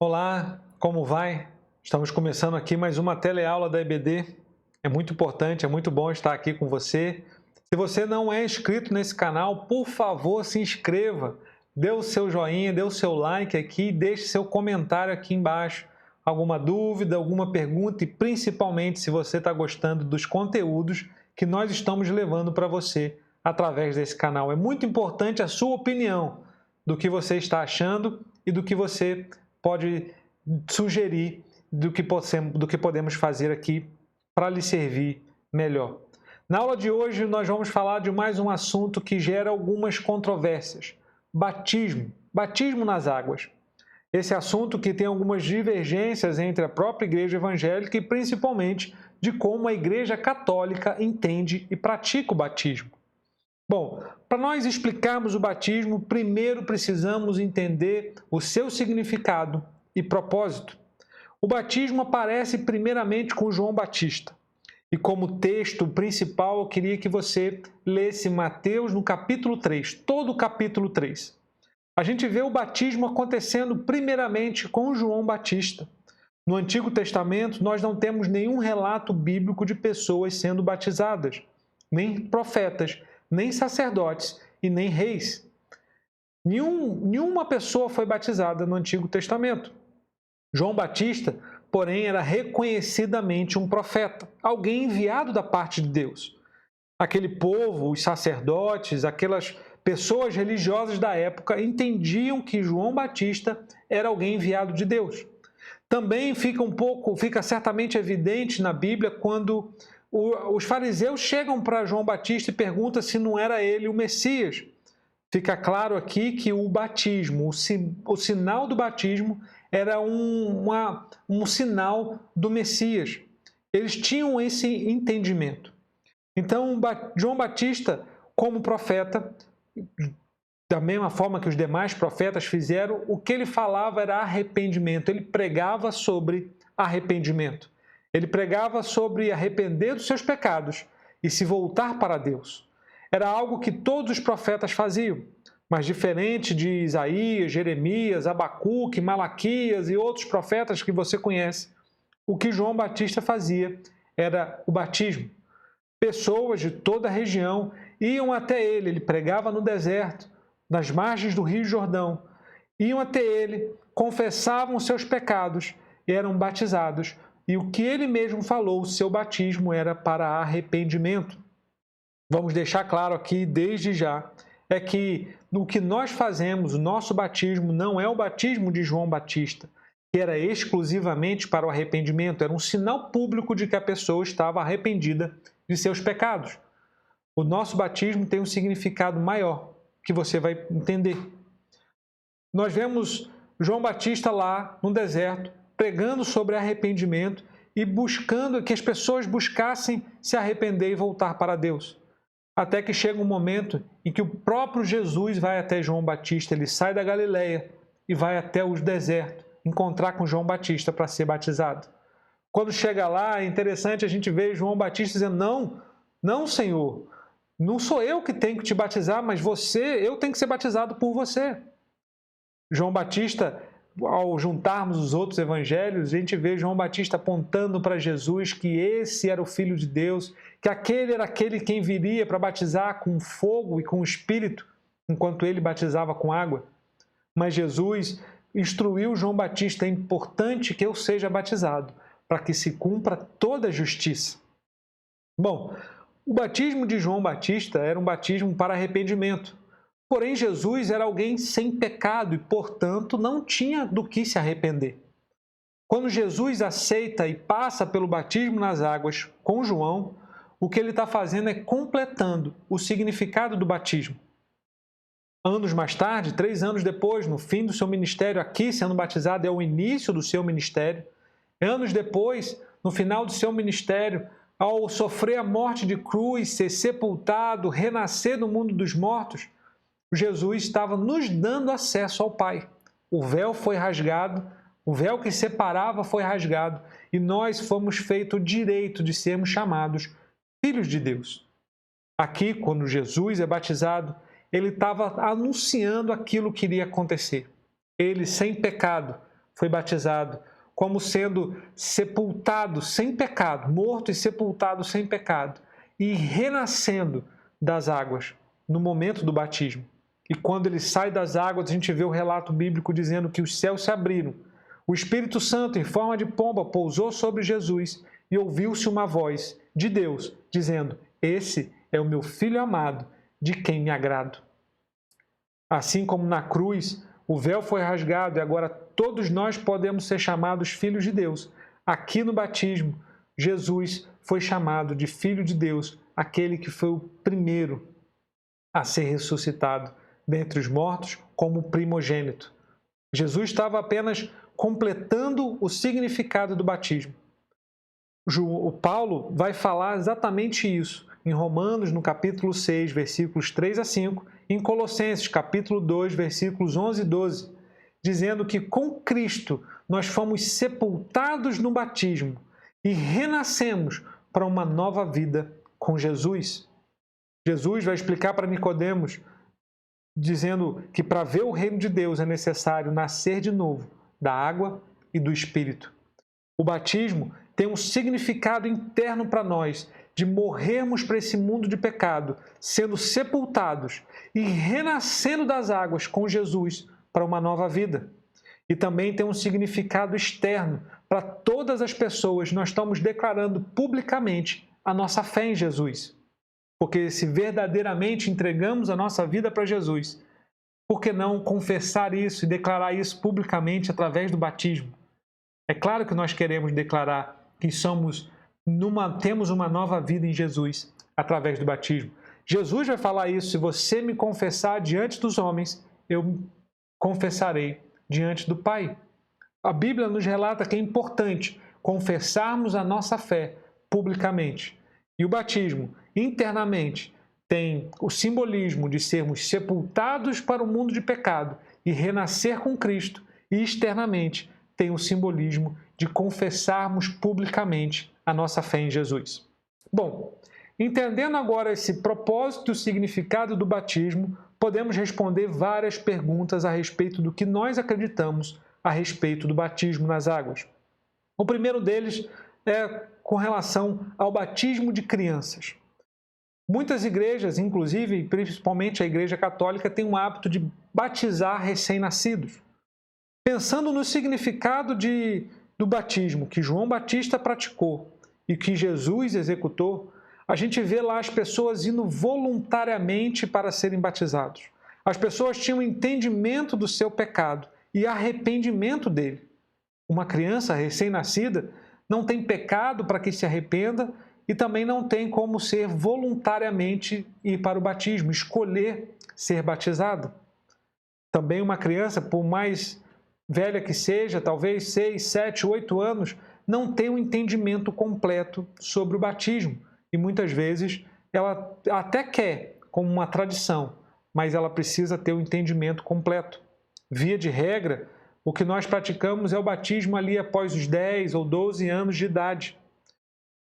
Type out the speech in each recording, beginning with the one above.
Olá, como vai? Estamos começando aqui mais uma teleaula da EBD. É muito importante, é muito bom estar aqui com você. Se você não é inscrito nesse canal, por favor, se inscreva. Dê o seu joinha, dê o seu like aqui, deixe seu comentário aqui embaixo. Alguma dúvida, alguma pergunta e principalmente se você está gostando dos conteúdos que nós estamos levando para você através desse canal. É muito importante a sua opinião do que você está achando e do que você pode sugerir do que podemos fazer aqui para lhe servir melhor. Na aula de hoje, nós vamos falar de mais um assunto que gera algumas controvérsias: batismo, batismo nas águas. Esse assunto que tem algumas divergências entre a própria igreja evangélica e principalmente de como a igreja católica entende e pratica o batismo. Bom, para nós explicarmos o batismo, primeiro precisamos entender o seu significado e propósito. O batismo aparece primeiramente com João Batista. E como texto principal, eu queria que você lesse Mateus no capítulo 3, todo o capítulo 3. A gente vê o batismo acontecendo primeiramente com João Batista. No Antigo Testamento, nós não temos nenhum relato bíblico de pessoas sendo batizadas, nem profetas, nem sacerdotes e nem reis. Nenhuma pessoa foi batizada no Antigo Testamento. João Batista, porém, era reconhecidamente um profeta, alguém enviado da parte de Deus. Aquele povo, os sacerdotes, aquelas pessoas religiosas da época entendiam que João Batista era alguém enviado de Deus. Também fica certamente evidente na Bíblia quando os fariseus chegam para João Batista e perguntam se não era ele o Messias. Fica claro aqui que o batismo, o sinal do batismo, era um sinal do Messias. Eles tinham esse entendimento. Então, João Batista, como profeta, da mesma forma que os demais profetas fizeram, o que ele falava era arrependimento. Ele pregava sobre arrependimento. Ele pregava sobre arrepender dos seus pecados e se voltar para Deus. Era algo que todos os profetas faziam, mas diferente de Isaías, Jeremias, Abacuque, Malaquias e outros profetas que você conhece, o que João Batista fazia era o batismo. Pessoas de toda a região iam até ele pregava no deserto, nas margens do Rio Jordão, iam até ele, confessavam seus pecados, eram batizados. E o que ele mesmo falou, o seu batismo era para arrependimento. Vamos deixar claro aqui, desde já, é que o que nós fazemos, o nosso batismo, não é o batismo de João Batista, que era exclusivamente para o arrependimento, era um sinal público de que a pessoa estava arrependida de seus pecados. O nosso batismo tem um significado maior, que você vai entender. Nós vemos João Batista lá no deserto, pregando sobre arrependimento e buscando que as pessoas buscassem se arrepender e voltar para Deus. Até que chega um momento em que o próprio Jesus vai até João Batista, ele sai da Galileia e vai até o deserto, encontrar com João Batista para ser batizado. Quando chega lá, é interessante a gente ver João Batista dizendo: não, Senhor, não sou eu que tenho que te batizar, mas eu tenho que ser batizado por você. João Batista, ao juntarmos os outros evangelhos, a gente vê João Batista apontando para Jesus que esse era o Filho de Deus, que aquele era aquele quem viria para batizar com fogo e com o Espírito, enquanto ele batizava com água. Mas Jesus instruiu João Batista: é importante que eu seja batizado, para que se cumpra toda a justiça. Bom, o batismo de João Batista era um batismo para arrependimento. Porém, Jesus era alguém sem pecado e, portanto, não tinha do que se arrepender. Quando Jesus aceita e passa pelo batismo nas águas com João, o que ele está fazendo é completando o significado do batismo. Anos mais tarde, 3 anos depois, no fim do seu ministério, aqui sendo batizado é o início do seu ministério. Anos depois, no final do seu ministério, ao sofrer a morte de cruz, ser sepultado, renascer no mundo dos mortos, Jesus estava nos dando acesso ao Pai. O véu foi rasgado, o véu que separava foi rasgado e nós fomos feitos o direito de sermos chamados filhos de Deus. Aqui, quando Jesus é batizado, ele estava anunciando aquilo que iria acontecer. Ele, sem pecado, foi batizado, como sendo sepultado sem pecado, morto e sepultado sem pecado, e renascendo das águas no momento do batismo. E quando ele sai das águas, a gente vê o relato bíblico dizendo que os céus se abriram. O Espírito Santo, em forma de pomba, pousou sobre Jesus e ouviu-se uma voz de Deus dizendo: esse é o meu Filho amado, de quem me agrado. Assim como na cruz, o véu foi rasgado e agora todos nós podemos ser chamados filhos de Deus. Aqui no batismo, Jesus foi chamado de Filho de Deus, aquele que foi o primeiro a ser ressuscitado dentre os mortos como primogênito. Jesus estava apenas completando o significado do batismo. O Paulo vai falar exatamente isso em Romanos, no capítulo 6, versículos 3 a 5, e em Colossenses, capítulo 2, versículos 11 e 12, dizendo que com Cristo nós fomos sepultados no batismo e renascemos para uma nova vida com Jesus. Jesus vai explicar para Nicodemos, dizendo que para ver o reino de Deus é necessário nascer de novo da água e do Espírito. O batismo tem um significado interno para nós, de morrermos para esse mundo de pecado, sendo sepultados e renascendo das águas com Jesus para uma nova vida. E também tem um significado externo para todas as pessoas. Nós estamos declarando publicamente a nossa fé em Jesus. Porque se verdadeiramente entregamos a nossa vida para Jesus, por que não confessar isso e declarar isso publicamente através do batismo? É claro que nós queremos declarar que temos uma nova vida em Jesus através do batismo. Jesus vai falar isso: se você me confessar diante dos homens, eu confessarei diante do Pai. A Bíblia nos relata que é importante confessarmos a nossa fé publicamente. E o batismo, internamente, tem o simbolismo de sermos sepultados para o mundo de pecado e renascer com Cristo, e externamente tem o simbolismo de confessarmos publicamente a nossa fé em Jesus. Bom, entendendo agora esse propósito e o significado do batismo, podemos responder várias perguntas a respeito do que nós acreditamos a respeito do batismo nas águas. O primeiro deles é com relação ao batismo de crianças. Muitas igrejas, inclusive, principalmente a Igreja Católica, têm o hábito de batizar recém-nascidos. Pensando no significado do batismo que João Batista praticou e que Jesus executou, a gente vê lá as pessoas indo voluntariamente para serem batizados. As pessoas tinham entendimento do seu pecado e arrependimento dele. Uma criança recém-nascida não tem pecado para que se arrependa e também não tem como ser voluntariamente ir para o batismo, escolher ser batizado. Também uma criança, por mais velha que seja, talvez 6, 7, 8 anos, não tem um entendimento completo sobre o batismo. E muitas vezes ela até quer, como uma tradição, mas ela precisa ter o entendimento completo. Via de regra, o que nós praticamos é o batismo ali após os 10 ou 12 anos de idade.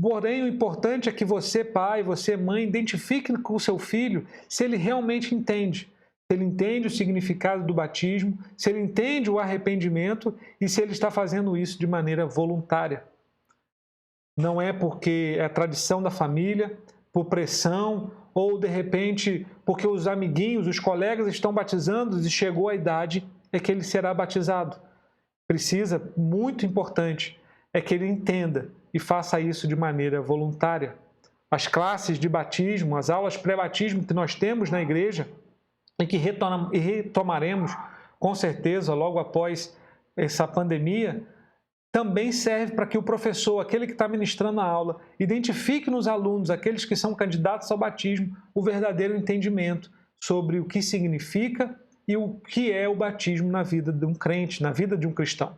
Porém, o importante é que você, pai, você, mãe, identifique com o seu filho se ele realmente entende. Se ele entende o significado do batismo, se ele entende o arrependimento e se ele está fazendo isso de maneira voluntária. Não é porque é a tradição da família, por pressão, ou de repente porque os amiguinhos, os colegas estão batizando e chegou a idade, é que ele será batizado. Precisa, muito importante, é que ele entenda e faça isso de maneira voluntária. As classes de batismo, as aulas pré-batismo que nós temos na igreja e que retomaremos com certeza logo após essa pandemia, também serve para que o professor, aquele que está ministrando a aula, identifique nos alunos, aqueles que são candidatos ao batismo, o verdadeiro entendimento sobre o que significa e o que é o batismo na vida de um crente, na vida de um cristão.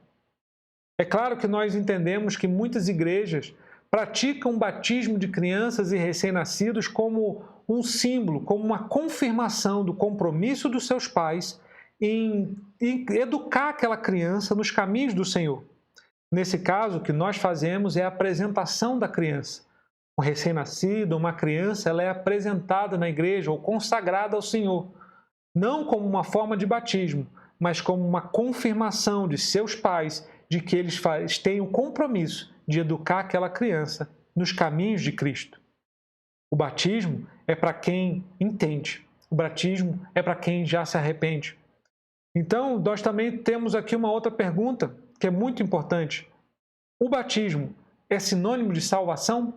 É claro que nós entendemos que muitas igrejas praticam o batismo de crianças e recém-nascidos como um símbolo, como uma confirmação do compromisso dos seus pais em educar aquela criança nos caminhos do Senhor. Nesse caso, o que nós fazemos é a apresentação da criança. Um recém-nascido, uma criança, ela é apresentada na igreja ou consagrada ao Senhor, não como uma forma de batismo, mas como uma confirmação de seus pais de que eles têm o compromisso de educar aquela criança nos caminhos de Cristo. O batismo é para quem entende. O batismo é para quem já se arrepende. Então, nós também temos aqui uma outra pergunta que é muito importante. O batismo é sinônimo de salvação?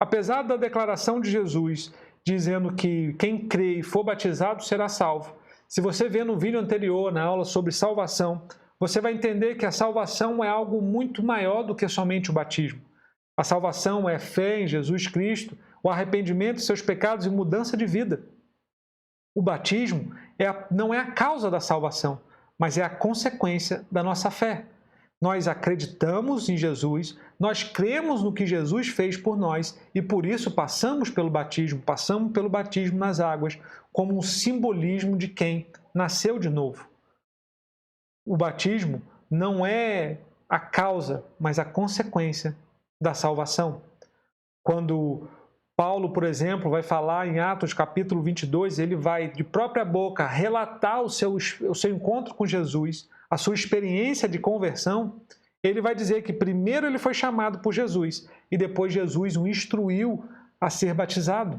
Apesar da declaração de Jesus dizendo que quem crê e for batizado será salvo, se você vê no vídeo anterior, na aula sobre salvação, você vai entender que a salvação é algo muito maior do que somente o batismo. A salvação é fé em Jesus Cristo, o arrependimento de seus pecados e mudança de vida. O batismo não é a causa da salvação, mas é a consequência da nossa fé. Nós acreditamos em Jesus, nós cremos no que Jesus fez por nós e por isso passamos pelo batismo nas águas como um simbolismo de quem nasceu de novo. O batismo não é a causa, mas a consequência da salvação. Quando Paulo, por exemplo, vai falar em Atos capítulo 22, ele vai de própria boca relatar o seu encontro com Jesus, a sua experiência de conversão. Ele vai dizer que primeiro ele foi chamado por Jesus e depois Jesus o instruiu a ser batizado.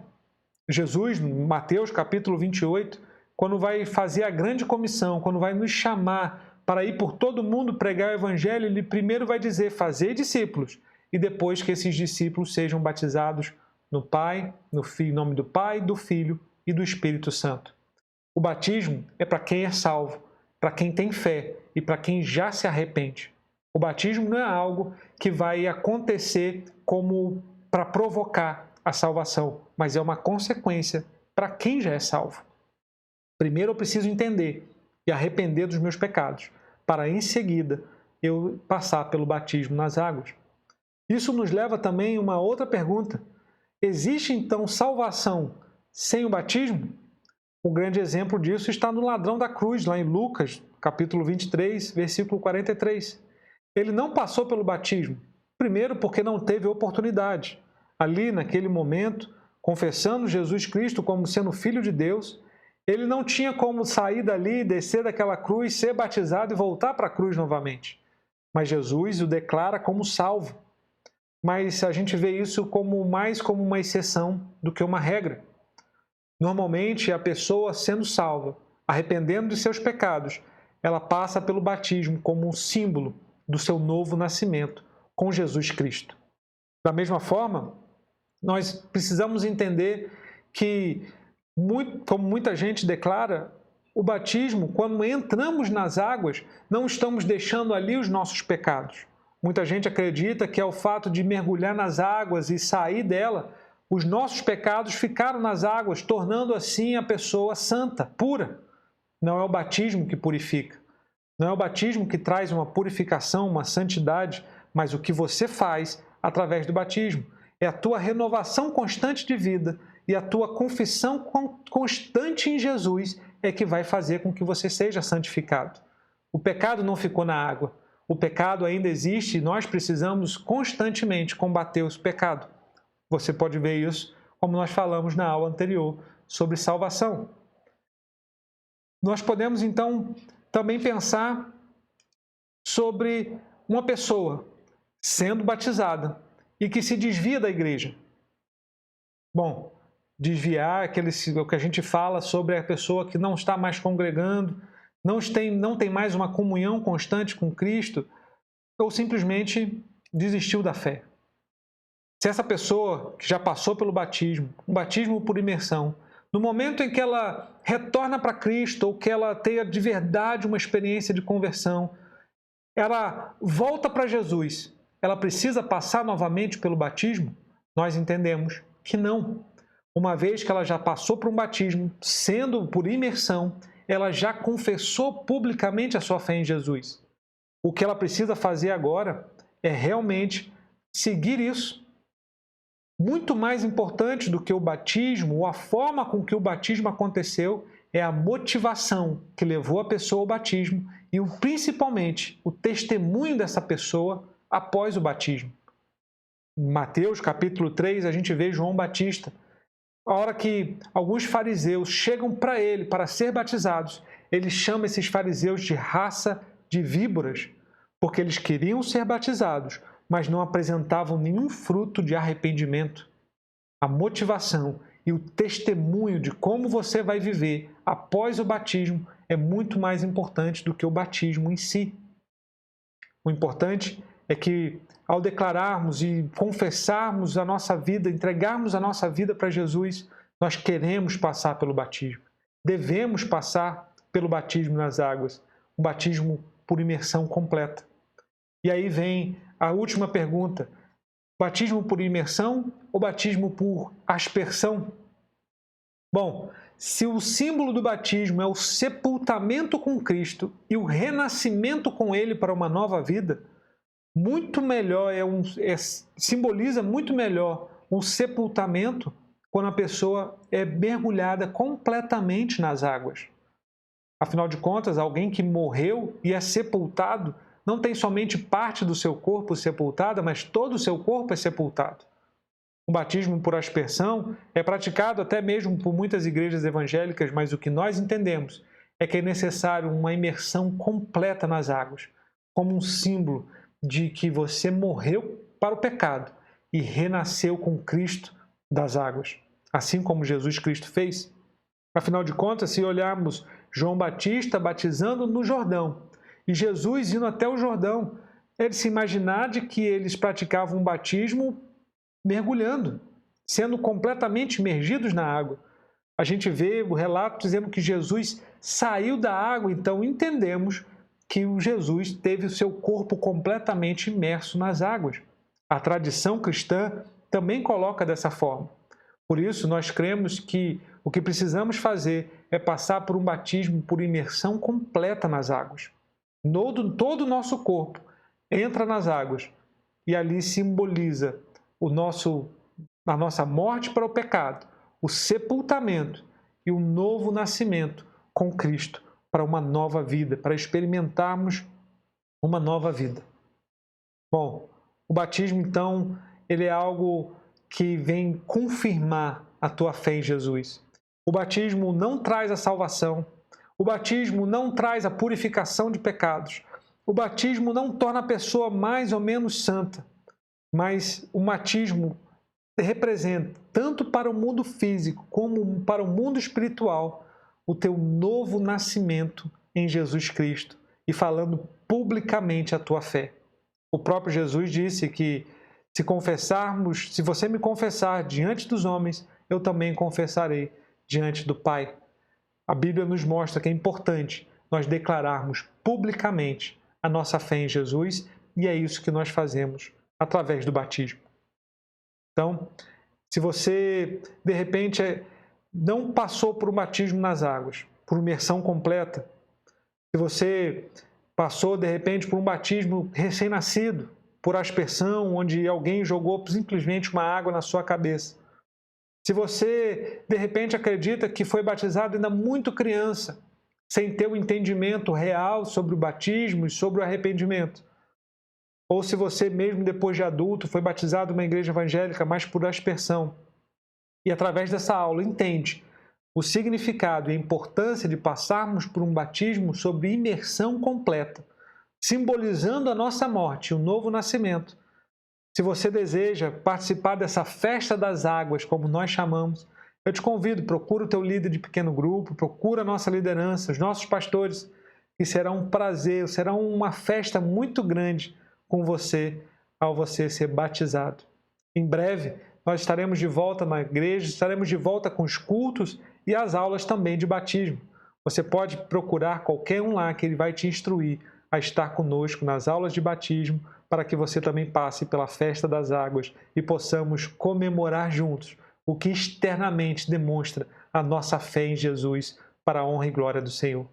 Jesus, em Mateus capítulo 28, quando vai fazer a grande comissão, quando vai nos chamar para ir por todo mundo pregar o evangelho, ele primeiro vai dizer, fazer discípulos, e depois que esses discípulos sejam batizados no Pai, no Filho, em nome do Pai, do Filho e do Espírito Santo. O batismo é para quem é salvo, para quem tem fé e para quem já se arrepende. O batismo não é algo que vai acontecer como para provocar a salvação, mas é uma consequência para quem já é salvo. Primeiro eu preciso entender e arrepender dos meus pecados, para em seguida eu passar pelo batismo nas águas. Isso nos leva também a uma outra pergunta. Existe então salvação sem o batismo? O grande exemplo disso está no ladrão da cruz, lá em Lucas, capítulo 23, versículo 43. Ele não passou pelo batismo, primeiro porque não teve oportunidade. Ali, naquele momento, confessando Jesus Cristo como sendo Filho de Deus, ele não tinha como sair dali, descer daquela cruz, ser batizado e voltar para a cruz novamente. Mas Jesus o declara como salvo. Mas a gente vê isso mais como uma exceção do que uma regra. Normalmente, a pessoa sendo salva, arrependendo de seus pecados, ela passa pelo batismo como um símbolo do seu novo nascimento com Jesus Cristo. Da mesma forma, nós precisamos entender que, como muita gente declara, o batismo, quando entramos nas águas, não estamos deixando ali os nossos pecados. Muita gente acredita que é o fato de mergulhar nas águas e sair dela, os nossos pecados ficaram nas águas, tornando assim a pessoa santa, pura. Não é o batismo que purifica. Não é o batismo que traz uma purificação, uma santidade, mas o que você faz através do batismo. É a tua renovação constante de vida e a tua confissão constante em Jesus é que vai fazer com que você seja santificado. O pecado não ficou na água. O pecado ainda existe e nós precisamos constantemente combater o pecado. Você pode ver isso como nós falamos na aula anterior sobre salvação. Nós podemos então também pensar sobre uma pessoa sendo batizada e que se desvia da igreja. Bom, desviar o que a gente fala sobre a pessoa que não está mais congregando, não tem mais uma comunhão constante com Cristo, ou simplesmente desistiu da fé. Se essa pessoa que já passou pelo batismo, um batismo por imersão, no momento em que ela retorna para Cristo ou que ela tenha de verdade uma experiência de conversão, ela volta para Jesus, ela precisa passar novamente pelo batismo? Nós entendemos que não. Uma vez que ela já passou por um batismo, sendo por imersão, ela já confessou publicamente a sua fé em Jesus. O que ela precisa fazer agora é realmente seguir isso. Muito mais importante do que o batismo, ou a forma com que o batismo aconteceu, é a motivação que levou a pessoa ao batismo e, principalmente, o testemunho dessa pessoa após o batismo. Em Mateus capítulo 3, a gente vê João Batista. A hora que alguns fariseus chegam para ele para ser batizados, ele chama esses fariseus de raça de víboras. porque eles queriam ser batizados, mas não apresentavam nenhum fruto de arrependimento. A motivação e o testemunho de como você vai viver após o batismo é muito mais importante do que o batismo em si. O importante é que, ao declararmos e confessarmos a nossa vida, entregarmos a nossa vida para Jesus, nós queremos passar pelo batismo. Devemos passar pelo batismo nas águas, um batismo por imersão completa. E aí vem a última pergunta: batismo por imersão ou batismo por aspersão? Bom, se o símbolo do batismo é o sepultamento com Cristo e o renascimento com Ele para uma nova vida, muito melhor simboliza muito melhor um sepultamento quando a pessoa é mergulhada completamente nas águas. Afinal de contas, alguém que morreu e é sepultado não tem somente parte do seu corpo sepultada, mas todo o seu corpo é sepultado. O batismo por aspersão é praticado até mesmo por muitas igrejas evangélicas, mas o que nós entendemos é que é necessário uma imersão completa nas águas, como um símbolo de que você morreu para o pecado e renasceu com Cristo das águas, assim como Jesus Cristo fez. Afinal de contas, se olharmos João Batista batizando no Jordão e Jesus indo até o Jordão, ele se imaginar de que eles praticavam um batismo mergulhando, sendo completamente imergidos na água. A gente vê o relato dizendo que Jesus saiu da água, então entendemos que o Jesus teve o seu corpo completamente imerso nas águas. A tradição cristã também coloca dessa forma. Por isso, nós cremos que o que precisamos fazer é passar por um batismo por imersão completa nas águas. Todo o nosso corpo entra nas águas e ali simboliza a nossa morte para o pecado, o sepultamento e o novo nascimento com Cristo para uma nova vida, para experimentarmos uma nova vida. Bom, o batismo, então, ele é algo que vem confirmar a tua fé em Jesus. O batismo não traz a salvação. O batismo não traz a purificação de pecados. O batismo não torna a pessoa mais ou menos santa. Mas o batismo representa, tanto para o mundo físico como para o mundo espiritual, o teu novo nascimento em Jesus Cristo e falando publicamente a tua fé. O próprio Jesus disse que se você me confessar diante dos homens, eu também confessarei diante do Pai. A Bíblia nos mostra que é importante nós declararmos publicamente a nossa fé em Jesus e é isso que nós fazemos através do batismo. Então, se você, de repente, não passou por um batismo nas águas, por imersão completa, se você passou, de repente, por um batismo recém-nascido, por aspersão, onde alguém jogou simplesmente uma água na sua cabeça, se você, de repente, acredita que foi batizado ainda muito criança, sem ter o entendimento real sobre o batismo e sobre o arrependimento, ou se você mesmo depois de adulto foi batizado numa igreja evangélica, mas por aspersão, e através dessa aula entende o significado e a importância de passarmos por um batismo sobre imersão completa, simbolizando a nossa morte e o novo nascimento. Se você deseja participar dessa festa das águas, como nós chamamos, eu te convido, procura o teu líder de pequeno grupo, procura a nossa liderança, os nossos pastores, que será um prazer, será uma festa muito grande com você ao você ser batizado. Em breve, nós estaremos de volta na igreja, estaremos de volta com os cultos e as aulas também de batismo. Você pode procurar qualquer um lá que ele vai te instruir a estar conosco nas aulas de batismo, para que você também passe pela festa das águas e possamos comemorar juntos o que externamente demonstra a nossa fé em Jesus para a honra e glória do Senhor.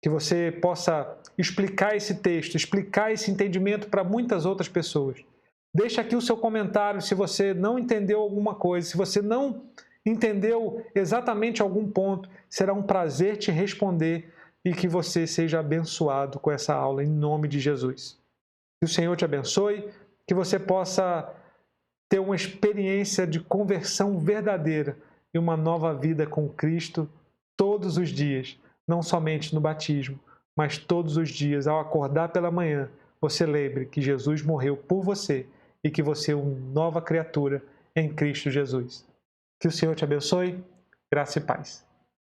Que você possa explicar esse texto, explicar esse entendimento para muitas outras pessoas. Deixa aqui o seu comentário se você não entendeu alguma coisa, se você não entendeu exatamente algum ponto, será um prazer te responder e que você seja abençoado com essa aula em nome de Jesus. Que o Senhor te abençoe, que você possa ter uma experiência de conversão verdadeira e uma nova vida com Cristo todos os dias, não somente no batismo, mas todos os dias, ao acordar pela manhã, você lembre que Jesus morreu por você e que você é uma nova criatura em Cristo Jesus. Que o Senhor te abençoe, graça e paz.